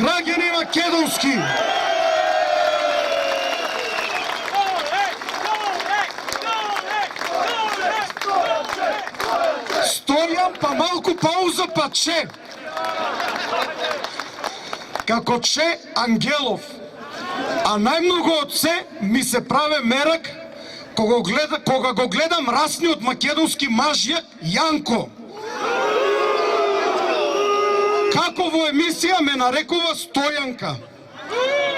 Граѓани македонски, Стојан па малку пауза па Че. Како Че Ангелов. А најмногу од се ми се праве мерак кога го гледам расниот македонски мажјак Јанко. Како во емисија ме нарекува Стојанка.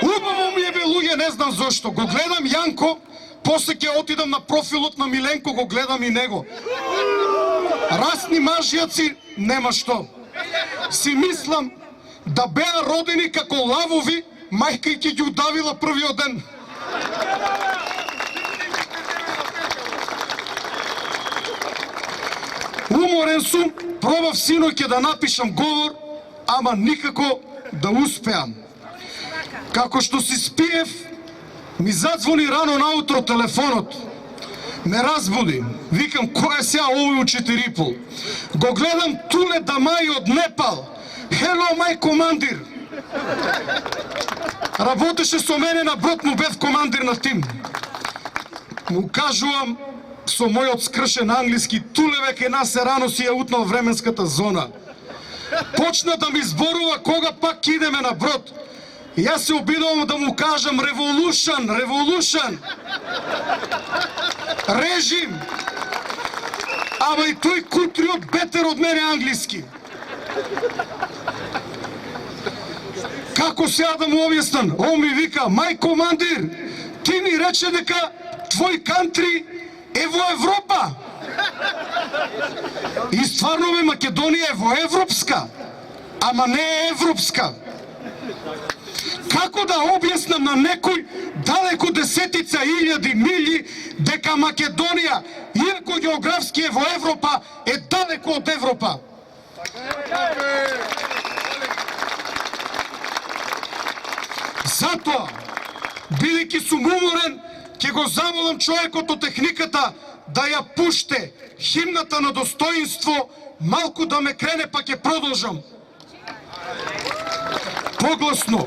Убаво ми е бе луѓе, не знам зошто. Го гледам Јанко, после ќе отидам на профилот на Миленко, го гледам и него. Расни мажјаци нема што. Си мислам да беа родени како лавови, мајка и ќе ги удавила првиот ден. Уморен сум, пробав синоќе да напишам говор, ама никако да успеам. Како што си спиев, ми задзвони рано наутро телефонот. Ме разбуди. Викам, кој е сега овој у 4:30? Го гледам Туле Дамај од Непал. Hello, мај командир. Работеше со мене на брод, му бев командир на тим. Му кажувам со мојот скршен англиски, Туле веќе нас е рано си ја утнал временската зона. Почна да ми зборува кога пак идеме на брод. Јас се обидувам да му кажам revolution. Режим. Ама и тој кутриот бетер од мене англиски. Како сега да му објаснам? Он ми вика, мај командир, ти ни рече дека твој кантри е во Европа. И стварно бе, Македонија е во европска, ама не е европска. Како да објаснам на некој далеко десетица илјади милји дека Македонија, иако географски е во Европа, е далеко од Европа? Затоа, бидејќи сум уморен, ќе го замолам човекот од техниката да ја пуште химната на достоинство, малку да ме крене, па ќе продолжам. Погласно.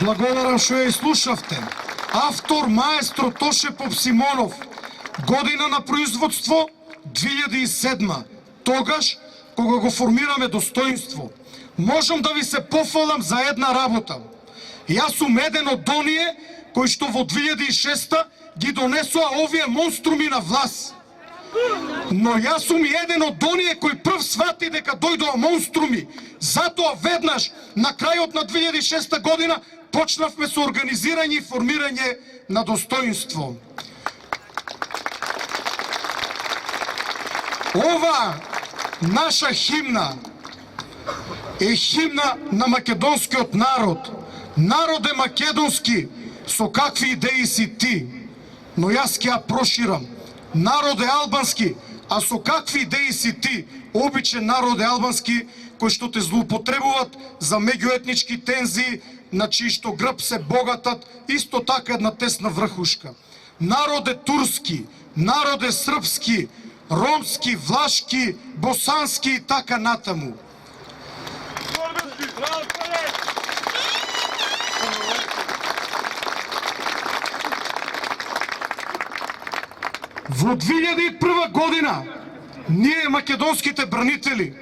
Благодарам што ја изслушавте. Автор маестро Тоше Попсимонов. Година на производство 2007. Тогаш кога го формираме достоинство. Можам да ви се пофалам за една работа. Јас сум еден од оние кои што во 2006 ги донесоа овие монструми на власт. Но јас сум и еден од оние кои прв свати дека дојдоа монструми. Затоа веднаш на крајот на 2006 година почнавме со организирање и формирање на достоинство. Ова наша химна е химна на македонскиот народ. Народе македонски, со какви идеи си ти? но јас ќе ја проширам. Народе албански, а со какви идеи си ти, обичен народе албански, кои што те злоупотребуваат за меѓуетнички тензии, на чии што грб се богатат, исто така една тесна врхушка. Народе турски, народе српски, ромски, влашки, босански и така натаму. Во 2001 година ние, македонските бранители,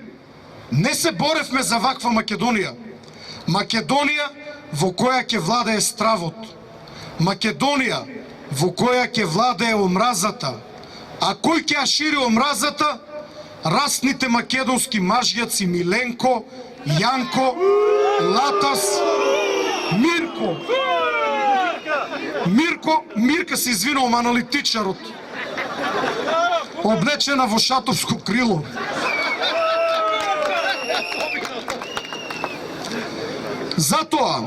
не се боревме за ваква Македонија. Македонија во која ќе владее стравот. Македонија во која ќе владее омразата. А кој ќе ја шири омразата? Расните македонски мажјаци Миленко, Јанко, Латас, Мирка се извинувам, аналитичарот, облечена во шатовско крило. Затоа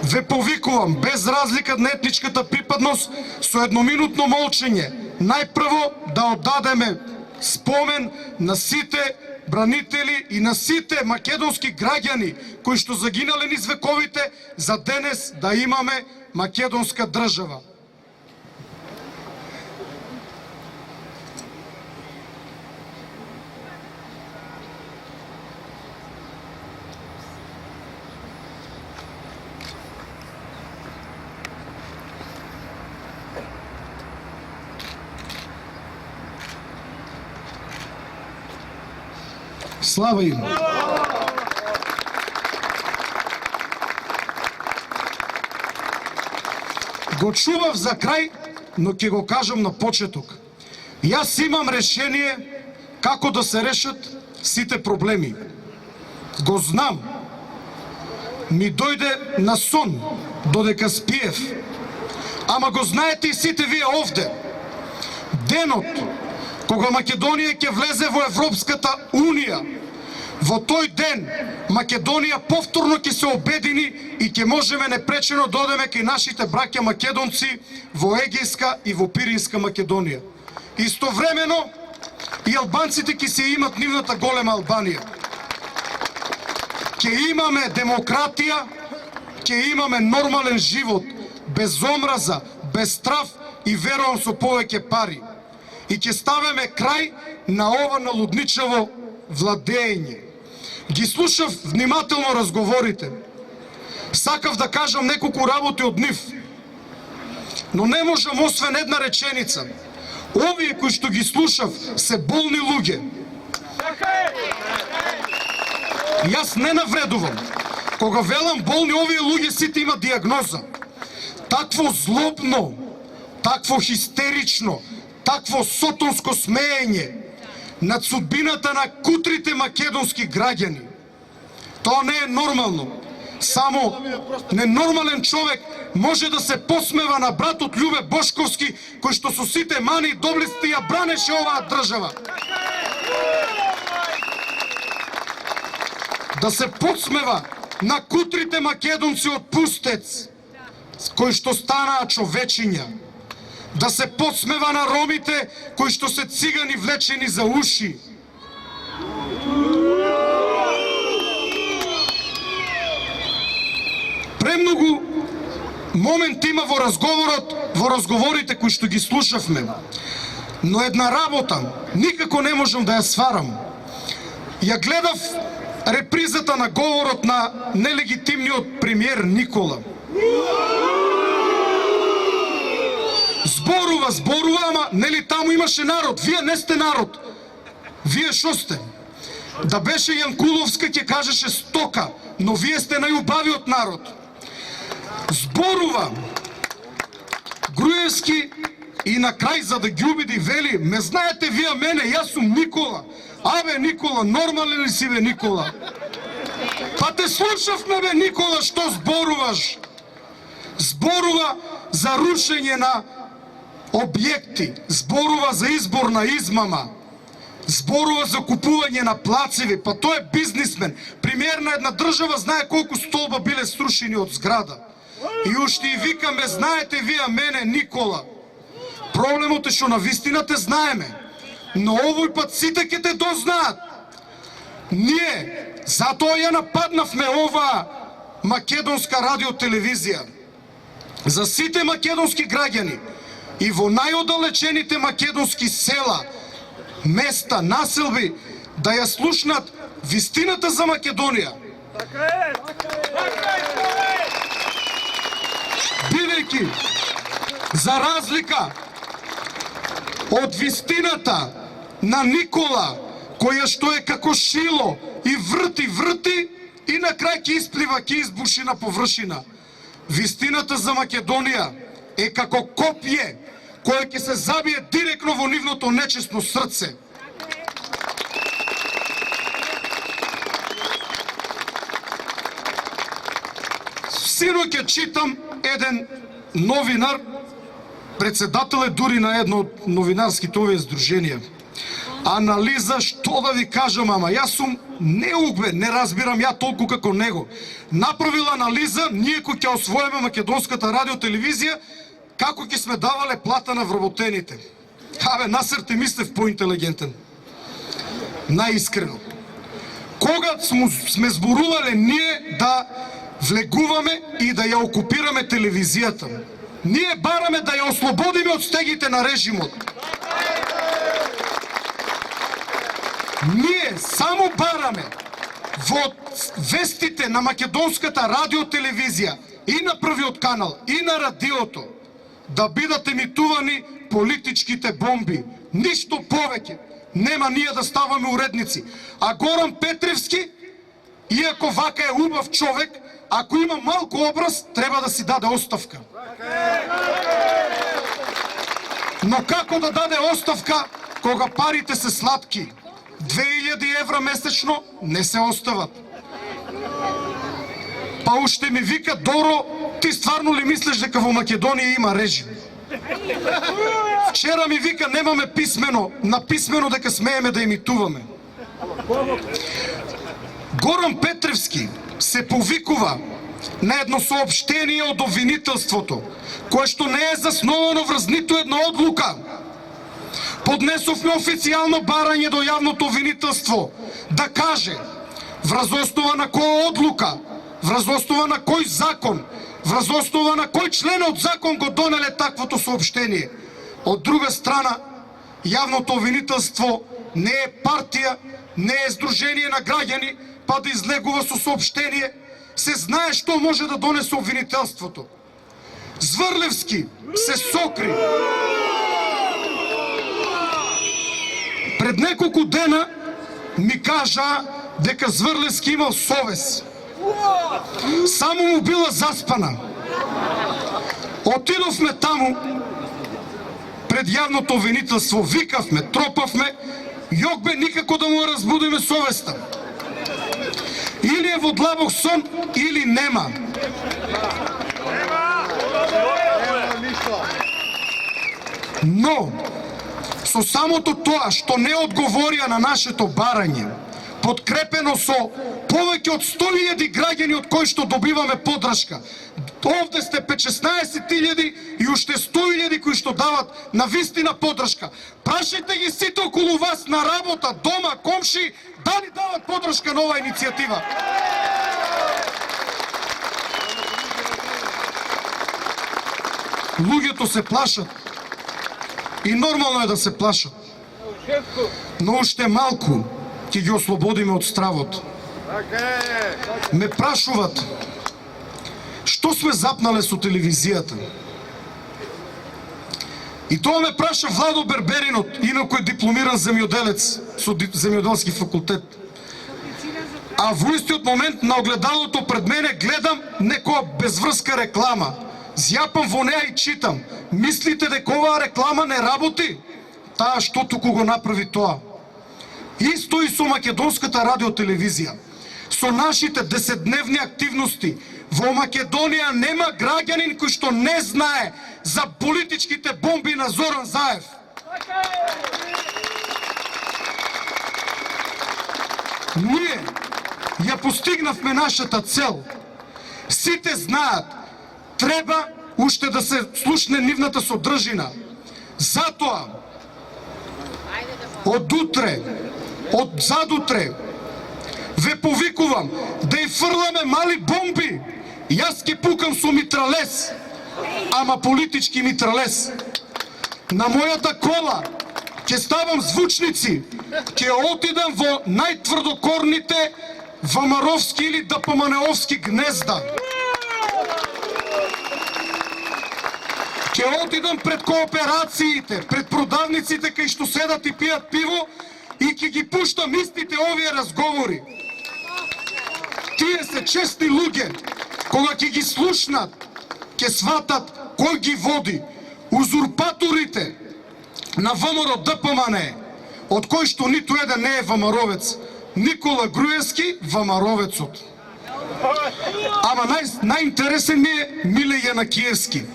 ве повикувам, без разлика на етничката припадност, со едноминутно молчење, најпрво да оддадеме спомен на сите бранители и на сите македонски граѓани кои што загинале низ вековите за денес да имаме македонска држава. Слава им! Го чував за крај, но ќе го кажам на почеток. Јас имам решение како да се решат сите проблеми. Го знам. Ми дојде на сон, додека спиев. Ама го знаете и сите вие овде. Денот кога Македонија ќе влезе во Европската Унија, во тој ден Македонија повторно ќе се обедини и ќе можеме непречено да одеме кај нашите браќа македонци во Егејска и во Пиринска Македонија. Истовремено и албанците ќе се имат нивната голема Албанија. Ќе имаме демократија, ќе имаме нормален живот, без омраза, без страв и верувам со повеќе пари. И ќе ставиме крај на ова налудничаво владење. Ги слушав внимателно разговорите. Сакав да кажам неколку работи од нив. Но не можам освен една реченица. Овие кои што ги слушав се болни луѓе. Јас не навредувам. Кога велам болни, овие луѓе сите имат диагноза. Такво злобно, такво хистерично, такво сотонско смеење над судбината на кутрите македонски граѓани. Тоа не е нормално. Само ненормален човек може да се посмева на братот Љубе Бошковски, кој што со сите мани и доблести ја бранеше оваа држава. Да се подсмева на кутрите македонци од Пустец, кои што станаа човечиња. Да се подсмева на ромите кои што се цигани влечени за уши. Премногу момент има во разговорите кои што ги слушавме. Но една работа никако не можам да ја сварам. Ја гледав репризата на говорот на нелегитимниот премиер Никола. Зборува, ама нели таму имаше народ. Вие не сте народ. Вие шо сте? Да беше Јанкуловска ќе кажеше стока, но вие сте најубавиот народ. Зборува Груевски и на крај за да ги убеди вели: ме знаете вие мене, јас сум Никола. Абе Никола, нормален ли си бе Никола? Па те слушавме бе Никола, што зборуваш? Зборува за рушење на објекти, зборува за избор на измама, зборува за купување на плацеви. Па тој е бизнисмен. Премиер на една држава знае колку столба биле срушени од зграда. И уште и викаме: знаете вие мене Никола. Проблемот е што на вистина те знаеме, но овој пат сите ќе те дознаат. Ние затоа ја нападнавме ова македонска радиотелевизија. За сите македонски граѓани и во најоддалечените македонски села, места, населби да ја слушнат вистината за Македонија. Бидејќи за разлика од вистината на Никола, која што е како шило и врти и на крај ќе исплива, ќе избуши на површина. Вистината за Македонија е како копје кое ќе се забие директно во нивното нечесно срце. Синоќ читам еден новинар, председател е дури на едно од новинарските овие здруженија. Анализа, што да ви кажам, ама јас сум неугбен, не разбирам ја толку како него. Направил анализа, ние кој ќе освоиме македонската радиотелевизија, како ќе сме давале плата на вработените. Абе, Насер Тимислев поинтелигентен. Наискрено. Кога сме зборувале ние да влегуваме и да ја окупираме телевизијата? Ние бараме да ја ослободиме од стегите на режимот. Ние само бараме во вестите на македонската радиотелевизија и на првиот канал и на радиото да бидат емитувани политичките бомби. Ништо повеќе. Нема ние да ставаме уредници. А Горан Петревски, иако вака е убав човек, ако има малку образ, треба да си даде оставка. Но како да даде оставка кога парите се сладки? 2000 евра месечно не се остават. Па уште ми вика: Доро, ти стварно ли мислиш дека во Македонија има режим? Вчера ми вика: немаме писмено, написмено дека смееме да емитуваме. Горан Петревски се повикува на едно сообщение од обвинителството, кое што не е засновано врз ниту една одлука. Поднесовме официјално барање до јавното обвинителство да каже врз основа на која одлука, врз основа на кој закон, врз основа на кој член од закон го донеле таквото сообщение. Од друга страна, јавното обвинителство не е партија, не е здружение на граѓани, па да излегува со сообщение. Се знае што може да донесе обвинителството. Зврлевски се сокри. Пред неколку дена ми кажа дека Зврлевски имал совест. Само му била заспана. Отидовме таму пред јавното обвинителство, викавме, тропавме, јокбе никако да му разбудиме совеста. Или е во длабок сон, или нема. Но, со самото тоа што не одговорија на нашето барање, подкрепено со повеќе од 100.000 граѓани од кои што добиваме поддршка. Овде сте 15.000 и уште 100.000 кои што дават на вистина поддршка. Прашајте ги сите околу вас на работа, дома, комши, дали дават поддршка на оваа иницијатива. Луѓето се плашат. И нормално е да се плашат. Но уште малку ќе ги ослободиме од стравот. Ме прашуват што сме запнале со телевизијата. И тоа ме праша Владо Берберинот, инаку е дипломиран земјоделец со земјоделски факултет. А во истиот момент на огледалото пред мене гледам некоја безврска реклама. Зјапам во неа и читам: мислите дека оваа реклама не работи? Таа што туку го направи тоа. Исто и со македонската радиотелевизија. Со нашите 10-дневни активности во Македонија нема граѓанин кој што не знае за политичките бомби на Зоран Заев. Ние ја постигнавме нашата цел. Сите знаат, треба уште да се слушне нивната содржина. Затоа, од утре, од задутре, ве повикувам да ја фрламе мали бомби. Јас ќе пукам со митралес, ама политички митралес. На мојата кола ќе ставам звучници, ќе отидам во најтврдокорните ВМРО-вски или ДПМН-овски гнезда. Ќе отидам пред кооперациите, пред продавниците кај што седат и пијат пиво и ќе ги пуштам истите овие разговори. Тие се честни луѓе, кога ќе ги слушнат, ќе сватат кој ги води. Узурпаторите на ВМРО ДПМН, од кој што ниту еден не е ВМРО-вец. Никола Груевски, ВМРО-вецот. Ама најинтересен ми е Миле Јанакиевски.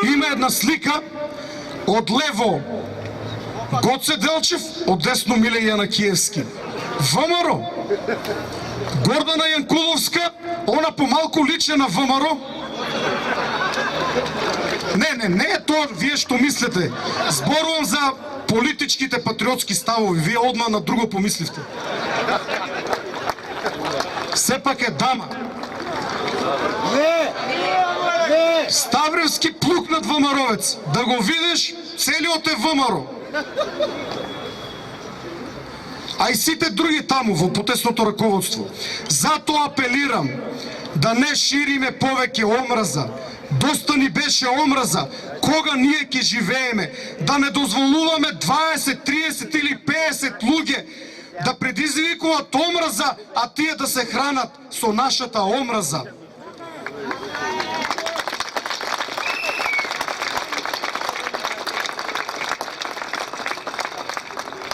Има една слика, од лево Гоце Делчев, од десно Миле Јанакиевски. ВМРО. Гордана Јанкуловска, она помалку личе на ВМРО. Не е тоа вие што мислите. Зборувам за политичките патриотски ставови. Вие одма на друго помисливте. Сепак е дама. Ставревски плукнат ВМРО-вец. Да го видиш, целиот е ВМРО. А и сите други таму во потесното раководство. Затоа апелирам да не шириме повеќе омраза. Доста ни беше омраза. Кога ние ќе живееме? Да не дозволуваме 20, 30 или 50 луѓе да предизвикуваат омраза, а тие да се хранат со нашата омраза.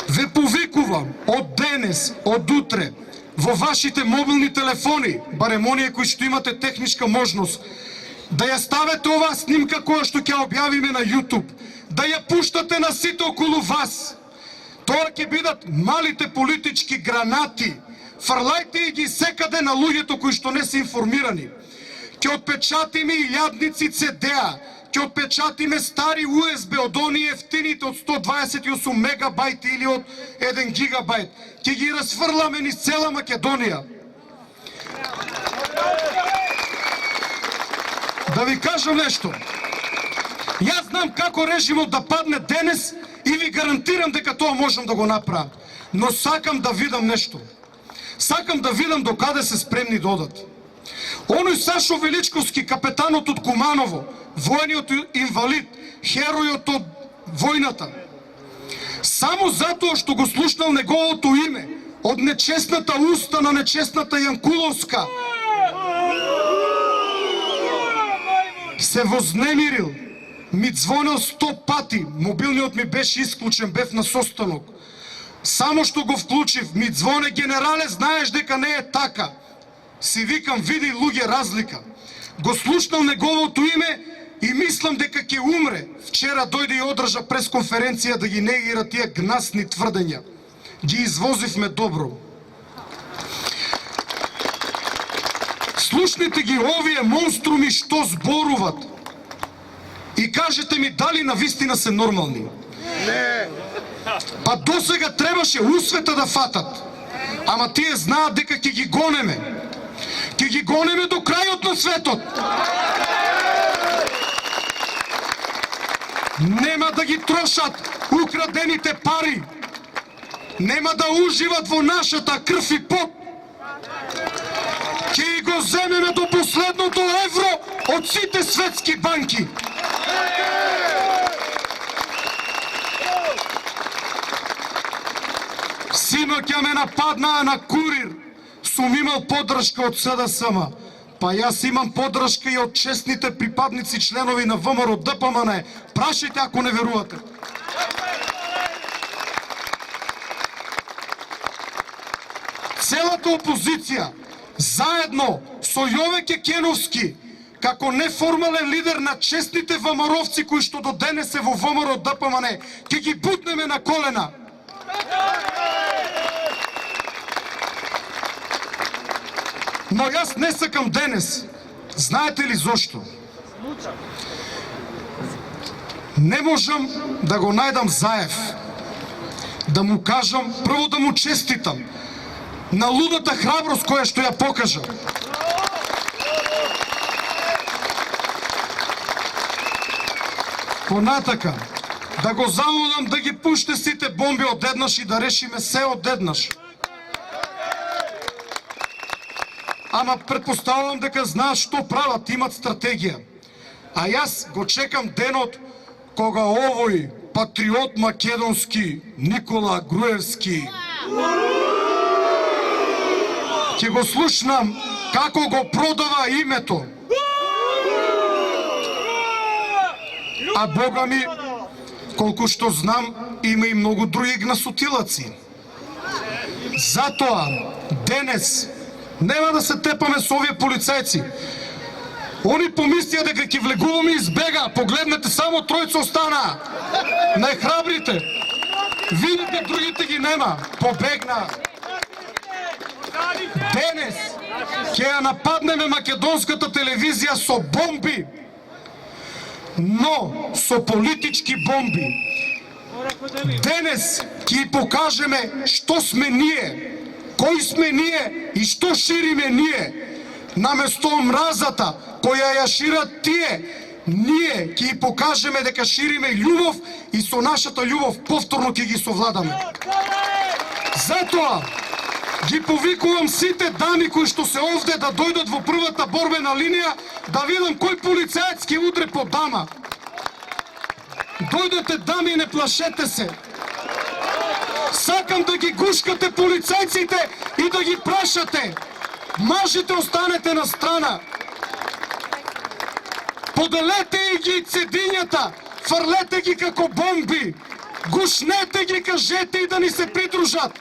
Ве повикувам од денес, од утре, во вашите мобилни телефони, барем оние кои што имате техничка можност, да ја ставете оваа снимка која што ќе објавиме на YouTube, да ја пуштате на сите околу вас. Тоа ќе бидат малите политички гранати. Фрлајте ги секаде на луѓето кои што не се информирани. Ќе отпечатиме илјадници CD-а, ќе отпечатиме стари USB од оние ефтините од 128 мегабайт или од 1 гигабайт. Ќе ги разфрламе низ цела Македонија. Да ви кажам нешто. Јас знам како режимот да падне денес и ви гарантирам дека тоа можам да го направам. Но сакам да видам нешто. Сакам да видам докаде се спремни да одат. Оној Сашо Величковски, капетанот од Куманово, војниот инвалид, херојот од војната, само затоа што го слушнал неговото име од нечестната уста на нечестната Јанкуловска, се вознемирил, ми звонел 100 пати, мобилниот ми беше исклучен, бев на состанок. Само што го вклучив, ми звоне: генерале, знаеш дека не е така. Си викам, види луѓе разлика. Го слушнал неговото име и мислам дека ќе умре. Вчера дојде и одржа пресконференција да ги негира тие гнасни тврдења. Ги извозивме добро. Слушнете ги овие монструми што зборуват и кажете ми дали навистина се нормални. Не. Па досега требаше усвета да фатат. Ама тие знаат дека ќе ги гонеме. Ќе ги гонеме до крајот на светот. Нема да ги трошат украдените пари. Нема да уживат во нашата крв и пот. Ќе го земеме до последното евро од сите светски банки. Синоќа ме нападнаа на Курир. Сум имал поддршка од СДСМ. Па јас имам поддршка и од честните припадници членови на ВМРО ДПМН. Прашајте ако не верувате. Целата опозиција, заедно со Јовеќе Кеновски, како неформален лидер на честните ВМРО-вци кои што до денес се во ВМРО ДПМН, ќе ги бутнеме на колена. Но јас не сакам денес. Знаете ли зошто? Не можам да го најдам Заев, да му кажам, прво да му честитам на лудата храброст која што ја покажа. Понатака, да го замолам да ги пуште сите бомби одеднаш и да решиме се одеднаш. Ама предпоставувам дека знаат што прават, имат стратегија. А јас го чекам денот кога овој патриот македонски Никола Груевски ќе го слушнам како го продава името. А Бога ми, колку што знам, има и многу други гнасотилаци. Затоа, денес, нема да се тепаме со овие полицајци. Они помислија дека ќе влегуваме избега. Погледнете, само тројца остана. Најхрабрите. Видите, другите ги нема. Побегна. Денес ќе ја нападнеме македонската телевизија со бомби, но со политички бомби. Денес ќе покажеме што сме ние, кои сме ние и што шириме ние. Наместо омразата која ја шират тие, ние ќе покажеме дека шириме љубов и со нашата љубов повторно ќе ги совладаме. Затоа ги повикувам сите дами кои што се овде да дојдат во првата борбена линија, да видам кој полицаец ќе удре по дама. Дојдете дами, не плашете се. Сакам да ги гушкате полицајците и да ги прашате. Мажите останете на страна. Поделете и ги цедињата, фрлете ги како бомби. Гушнете ги, кажете и да ни се придружат.